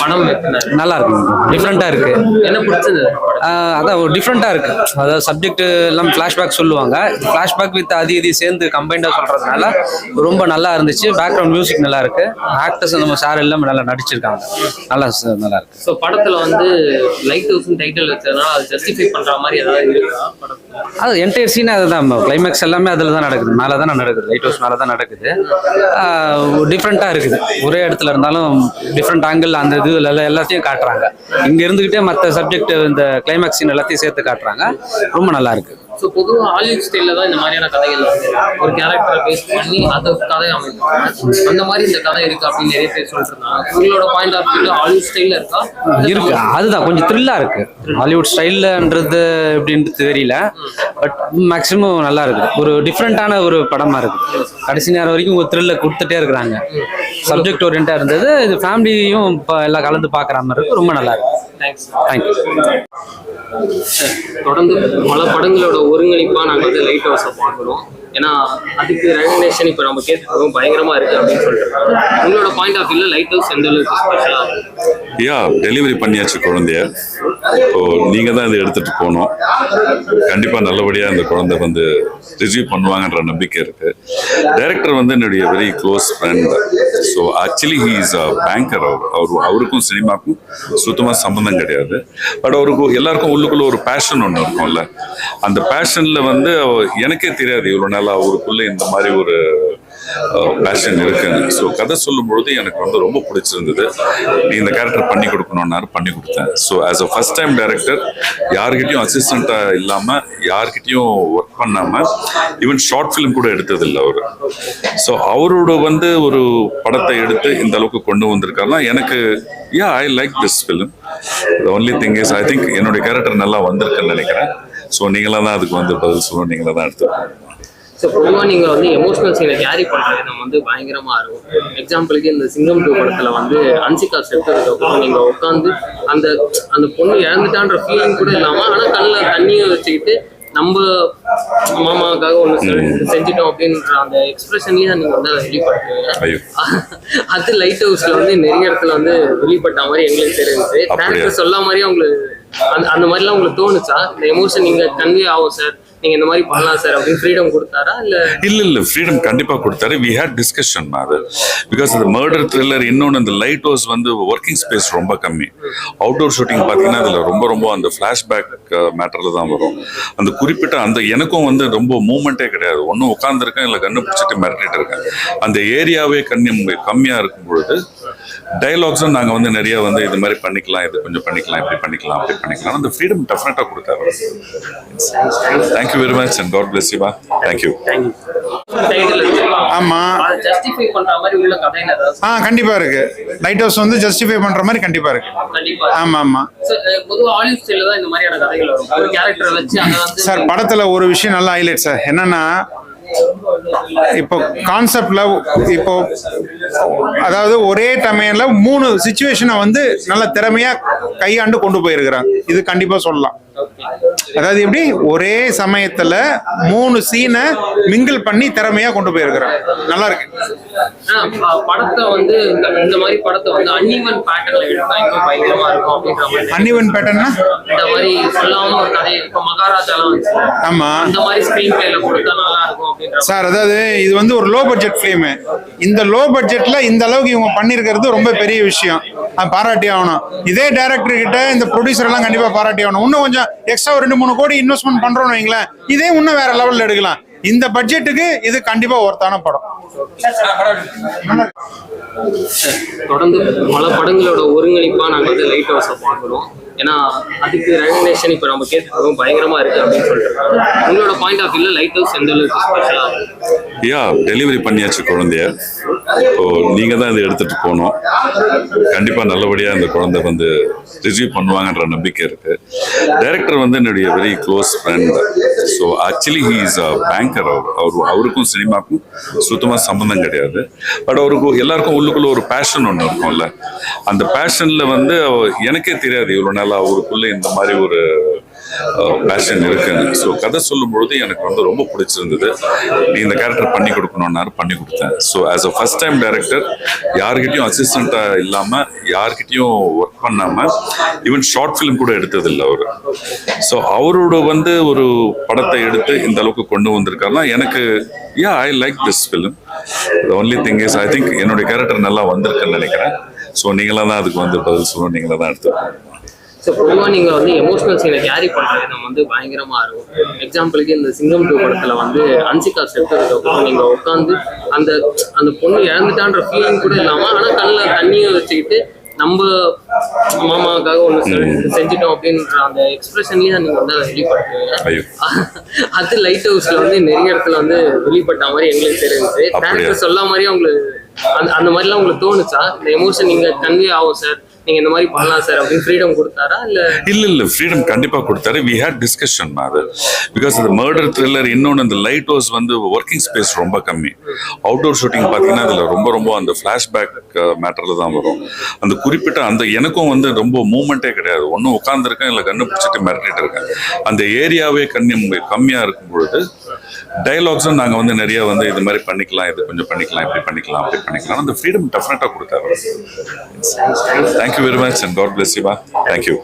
படம் நல்லா இருக்கு, டிஃப்ரெண்டா இருக்கு. என்ன பிடிச்சது? அதான் ஒரு டிஃப்ரெண்டா இருக்கு. அதாவது சப்ஜெக்ட் எல்லாம் ஃபிளாஷ்பேக் சொல்லுவாங்க. ஃபிளாஷ்பேக் வித் அது சேர்ந்து கம்பைண்டா சொல்றதுனால ரொம்ப நல்லா இருந்துச்சு. பேக்ரவுண்ட் மியூசிக் நல்லா இருக்கு. ஆக்டர்ஸ் நம்ம சார் எல்லாம் நல்லா நடிச்சிருக்காங்க. நல்லா இருக்கு. ஸோ படத்துல வந்து லைட் ஹவுஸ் டைட்டில் வச்சதுனால அது ஜஸ்டிஃபை பண்ற மாதிரி ஏதாவது இருக்கா படத்துல? அது என்டையர் சீன் அதுதான். கிளைமேக்ஸ் எல்லாமே அதில் தான் நடக்குது, மேலே தான் நடக்குது, லைட் ஹவுஸ் மேலே தான் நடக்குது. டிஃப்ரெண்ட்டாக இருக்குது. ஒரே இடத்துல இருந்தாலும் டிஃப்ரெண்ட் ஆங்கிள் அந்த இது எல்லாத்தையும் காட்டுறாங்க. இங்கே இருந்துக்கிட்டே மற்ற சப்ஜெக்ட் இந்த கிளைமேக்ஸ் சீன் எல்லாத்தையும் சேர்த்து காட்டுறாங்க. ரொம்ப நல்லா இருக்கு. ஸோ பொதுவாக ஹாலிவுட் ஸ்டைலில் தான் இந்த மாதிரியான கதைகள் வந்து ஒரு கேரக்டரை பேஸ் பண்ணி அதை கதை அமைப்பாங்க. அந்த மாதிரி இந்த கதை இருக்கு அப்படின்னு நிறைய பேர் சொல்லிருந்தாங்க. உங்களோட பாயிண்ட் ஆஃப் வியூல ஹாலிவுட் ஸ்டைலில் இருக்கா? இருக்கு, அதுதான் கொஞ்சம் த்ரில்லா இருக்கு. ஹாலிவுட் ஸ்டைல்ன்றது எப்படின்றது தெரியல, பட் மேக்ஸிமம் நல்லா இருக்கு. ஒரு டிஃப்ரெண்டான ஒரு படமா இருக்கு. கடைசி நேரம் வரைக்கும் ஒரு த்ரில்ல கொடுத்துட்டே இருக்கிறாங்க. சப்ஜெக்ட் ஓரியண்டா இருந்தது. இது ஃபேமிலியும் இப்போ எல்லாம் கலந்து பார்க்குற மாதிரி இருக்கு. ரொம்ப நல்லா இருக்கு. தேங்க்யூ. தொடர்ந்து பல படங்களோட ஒருங்கிணைப்பா நாங்கள் வந்து லைட் ஹவுஸை பார்க்குறோம். ஏன்னா அதுக்கு ரெகக்னேஷன் இப்போ நம்ம கேட்டுருக்கோம் பயங்கரமா இருக்கு அப்படின்னு சொல்லிட்டு உங்களோட பாயிண்ட் ஆஃப் வியூல லைட் ஹவுஸ் எந்த அளவுக்கு ஸ்பெஷலா? டெலிவரி பண்ணியாச்சு குழந்தைய. இப்போ நீங்க தான் இதை எடுத்துட்டு போகணும். கண்டிப்பா நல்லபடியா இந்த குழந்தை வந்து ரிசீவ் பண்ணுவாங்கன்ற நம்பிக்கை இருக்கு. டைரக்டர் வந்து என்னுடைய very close friend. So actually he is a banker. அவருக்கும் சினிமாக்கும் சுத்தமாக சம்மந்தம் கிடையாது. பட் அவருக்கு எல்லாருக்கும் உள்ளுக்குள்ள ஒரு பேஷன் ஒன்று இருக்கும்ல. அந்த பேஷன்ல வந்து எனக்கே தெரியாது இவ்வளோ நாள் அவருக்குள்ள இந்த மாதிரி ஒரு பேஷன் இருக்குங்க. ஸோ கதை சொல்லும் பொழுது எனக்கு வந்து ரொம்ப பிடிச்சிருந்தது. நீ இந்த கேரக்டர் பண்ணி கொடுக்கணும்னாரு, பண்ணி கொடுத்தேன். So as a first time director யார்கிட்டையும் அசிஸ்டண்ட்டாக இல்லாமல் யார்கிட்டையும் ஒர்க் பண்ணாமல் ஈவன் ஷார்ட் ஃபிலிம் கூட எடுத்ததில்லை அவர். ஸோ அவரோட வந்து ஒரு படத்தை எடுத்து இந்த அளவுக்கு கொண்டு வந்திருக்காருன்னா எனக்கு I like this film. The only thing is I think என்னுடைய கேரக்டர் நல்லா வந்திருக்குன்னு நினைக்கிறேன். ஸோ நீங்களாக தான் அதுக்கு வந்து பதில் சொல்லணும், நீங்களாக தான் எடுத்துக்கணும். ஸோ பொதுவாக நீங்கள் வந்து எமோஷனல் சீனை கேரி பண்ணுற விதம் வந்து பயங்கரமாக இருக்கும். எக்ஸாம்பிளுக்கு இந்த சிங்கம் 2 படத்தில் வந்து அன்சிகா செத்துறதுக்கப்புறம் நீங்கள் உட்காந்து அந்த அந்த பொண்ணு இழந்துட்டான்ற ஃபீலிங் கூட இல்லாமல் ஆனால் கண்ணில் தண்ணியை வச்சுக்கிட்டு நம்ம மாமாவுக்காக ஒன்று செஞ்சுட்டோம் அப்படின்ற அந்த எக்ஸ்பிரஷன்லேயே நீங்கள் வந்து அதை வெளிப்படுத்துவீங்க. அது லைட் ஹவுஸில் வந்து நிறைய இடத்துல வந்து வெளிப்பட்ட மாதிரி எங்களுக்கு தெரியுது. டேரக்டர் சொல்ல மாதிரியே உங்களுக்கு அந்த மாதிரிலாம் உங்களுக்கு தோணுச்சா? இந்த எமோஷன் நீங்கள் கன்வே ஆகும் சார், நீங்க இந்த மாதிரி பண்ணலாம் சார் அப்படின்னு ஃப்ரீடம் கொடுத்தாரா? இல்ல ஃப்ரீடம் கண்டிப்பா கொடுத்தாரு. வி ஹேட் டிஸ்கஷன் அது. பிகாஸ் அந்த மர்டர் த்ரில்லர் இன்னொன்று அந்த லைட் ஹவுஸ் வந்து ஒர்க்கிங் ஸ்பேஸ் ரொம்ப கம்மி. அவுட்டோர் ஷூட்டிங் பார்த்தீங்கன்னா அதில் ரொம்ப அந்த ஃப்ளாஷ்பேக் மேட்டரில் தான் வரும். அந்த குறிப்பிட்ட அந்த எனக்கும் வந்து ரொம்ப மூவ்மெண்ட்டே கிடையாது. ஒன்றும் உட்காந்துருக்கேன் இல்லை கண்ணு பிடிச்சிட்டு மிரட்டிட்டு இருக்கேன். அந்த ஏரியாவே கம்மியாக இருக்கும் பொழுது டைலாக்ஸும் நாங்கள் வந்து நிறைய வந்து இது மாதிரி பண்ணிக்கலாம், இது கொஞ்சம் பண்ணிக்கலாம், இப்படி பண்ணிக்கலாம், அப்படி பண்ணிக்கலாம். அந்த ஃப்ரீடம் டெஃபினட்டாக கொடுத்தாரு. Thank you very much and God bless you. Thank you. ஆமா, ஜஸ்டிஃபை பண்ற மாதிரி உள்ள கதையில கண்டிப்பா இருக்கு. லைட் ஹவுஸ் வந்து ஜஸ்டிஃபை பண்ற மாதிரி கண்டிப்பா இருக்கு. ஆமா. பொதுவா ஹாலிவுட் ஸ்டைல்ல தான் இந்த மாதிரியான கதைகள் வரும். ஒரு கேரக்டரை வச்சு அத வந்து சார் படத்துல ஒரு விஷயம் நல்லா ஹைலைட் சார். என்னன்னா இப்போ கான்செப்ட்ல இப்போ அதாவது ஒரே டமைன்ல 3 சிச்சுவேஷனை வந்து நல்ல திறமையா கையாண்டு கொண்டு போயிருக்கிறாங்க. இது கண்டிப்பா சொல்லலாம். அதாவது எப்படி ஒரே சமயத்துல 3 சீனை மிங்கிள் பண்ணி திறமையா கொண்டு போயிருக்கிறாங்க. நல்லா இருக்கு. படத்தை வந்து இந்த மாதிரி படத்தை வந்து அன்இவன் பேட்டர்ன்ல எடுத்தா இன்னும் பயங்கரமா இருக்கும் அப்படின்ற மாதிரி. அன்இவன் பேட்டர்ன்னா இந்த மாதிரி சொல்லாம ஒரு கதை இப்போ மகாராஜாலாம் வச்சு ஆமா இந்த மாதிரி ஸ்கிரீன் பிளேல கொடுத்தா நல்லா இருக்கும் அப்படின்ற சார். அதாவது இது வந்து ஒரு லோ பட்ஜெட் ஃபிலிம். இந்த லோ பட்ஜெட்ல இந்த அளவுக்கு இவங்க பண்ணிருக்கிறது ரொம்ப பெரிய விஷயம். பாராட்டி ஆகணும். இதே டைரக்டர் கிட்ட இந்த ப்ரொடியூசர் எல்லாம் கண்டிப்பா பாராட்டி ஆகணும். இன்னும் கொஞ்சம் எக்ஸ்ட்ரா 2-3 கோடி இன்வெஸ்ட்மெண்ட் பண்றோம்னு வைங்களேன், இதே இன்னும் வேற லெவல்ல எடுக்கலாம். இந்த பட்ஜெட்டுக்கு இது கண்டிப்பா ஒர்த்தான படம். தொடர்ந்து பல படங்களோட ஒருங்கிணைப்பா நாங்கள் வந்து லைட் ஹவுஸை பார்க்குறோம். ஏன்னா அதுக்கு ரெகக்னேஷன் இப்போ நம்ம கேட்டுருக்கோம் பயங்கரமா இருக்கு அப்படின்னு சொல்லிட்டு உங்களோட பாயிண்ட் ஆஃப் வியூல லைட் ஹவுஸ் எந்த அளவுக்கு ஸ்பெஷலா? டெலிவரி பண்ணியாச்சு குழந்தைய. இப்போ நீங்க தான் இதை எடுத்துட்டு போகணும். கண்டிப்பா நல்லபடியா இந்த குழந்தை வந்து ரிசீவ் பண்ணுவாங்கன்ற நம்பிக்கை இருக்கு. டைரக்டர் வந்து என்னுடைய very close friend. So actually he is a banker. அவருக்கும் சினிமாக்கும் சுத்தமாக சம்மந்தம் கிடையாது. பட் அவருக்கு எல்லாருக்கும் உள்ளுக்குள்ள ஒரு பேஷன் ஒன்று இருக்கும்ல. அந்த பேஷன்ல வந்து எனக்கே தெரியாது இவ்வளோ நாள் அவருக்குள்ள இந்த மாதிரி ஒரு பேஷன் இருக்குன்னு. ஸோ கதை சொல்லும்பொழுது எனக்கு வந்து ரொம்ப பிடிச்சிருந்தது. நீ இந்த கேரக்டர் பண்ணி கொடுக்கணும்னாரு, பண்ணி கொடுத்தேன். So as a first time director, யார்கிட்டயும் அசிஸ்டண்ட்டாக இல்லாமல், யார்கிட்டயும் ஒர்க் பண்ணாமல், ஈவன் ஷார்ட் ஃபிலிம் கூட எடுத்ததில்லை அவர். ஸோ அவரோட வந்து ஒரு படத்தை எடுத்து இந்த அளவுக்கு கொண்டு வந்திருக்காருன்னா எனக்கு I like this film. The only thing is I think என்னுடைய கேரக்டர் நல்லா வந்திருக்குன்னு நினைக்கிறேன். ஸோ நீங்களாக தான் அதுக்கு வந்து பதில் சொல்லணும், நீங்களாக தான் எடுத்து. ஸோ பொதுவாக நீங்கள் வந்து எமோஷனல் சீனை கேரி பண்ணுற விதம் வந்து பயங்கரமாக இருக்கும். எக்ஸாம்பிளுக்கு இந்த சிங்கம் 2 படத்தில் வந்து அன்சிகா செத்துறதுக்கப்புறம் நீங்கள் உட்காந்து அந்த அந்த பொண்ணு இறந்துட்டான்ற ஃபீலிங் கூட இல்லாமல், ஆனால் கண்ணில் தண்ணியை வச்சுக்கிட்டு நம்ம மாமாவுக்காக ஒன்று செஞ்சுட்டோம் அப்படின்ற அந்த எக்ஸ்பிரஷன்லேயே நீங்கள் வந்து அதை வெளிப்படுத்துவீங்க. அது லைட் ஹவுஸில் வந்து நிறைய இடத்துல வந்து வெளிப்பட்ட மாதிரி எங்களுக்கு தெரிஞ்சு, டேரக்டர் சொல்ல மாதிரியே உங்களுக்கு அந்த மாதிரிலாம் உங்களுக்கு தோணுச்சா? இந்த எமோஷன் நீங்கள் கன்வே ஆகும் சார், நீங்க இந்த மாதிரி பண்ணலாம் சார் அப்படின்னு ஃப்ரீடம் கொடுத்தாரா? இல்ல ஃப்ரீடம் கண்டிப்பா கொடுத்தாரு. வி ஹேட் டிஸ்கஷன் அது. பிகாஸ் அந்த மர்டர் த்ரில்லர், இன்னொன்று அந்த லைட் ஹவுஸ் வந்து ஒர்க்கிங் ஸ்பேஸ் ரொம்ப கம்மி. அவுட்டோர் ஷூட்டிங் பார்த்தீங்கன்னா அதில் ரொம்ப அந்த ஃப்ளாஷ்பேக் மேட்டரில் தான் வரும். அந்த குறிப்பிட்ட அந்த எனக்கும் வந்து ரொம்ப மூமெண்ட்டே கிடையாது. ஒன்றும் உட்காந்துருக்கேன் இல்லை கண்ணு பிடிச்சிட்டு மிரட்டிட்டு இருக்கேன். அந்த ஏரியாவே கம்மியாக இருக்கும் பொழுது டைலாக்ஸும் நாங்கள் வந்து நிறைய வந்து இது மாதிரி பண்ணிக்கலாம், இது கொஞ்சம் பண்ணிக்கலாம், இப்படி பண்ணிக்கலாம், அப்படி பண்ணிக்கலாம். அந்த ஃப்ரீடம் டெஃபினட்டாக கொடுத்தாரு. Thank you very much and God bless you. Thank you.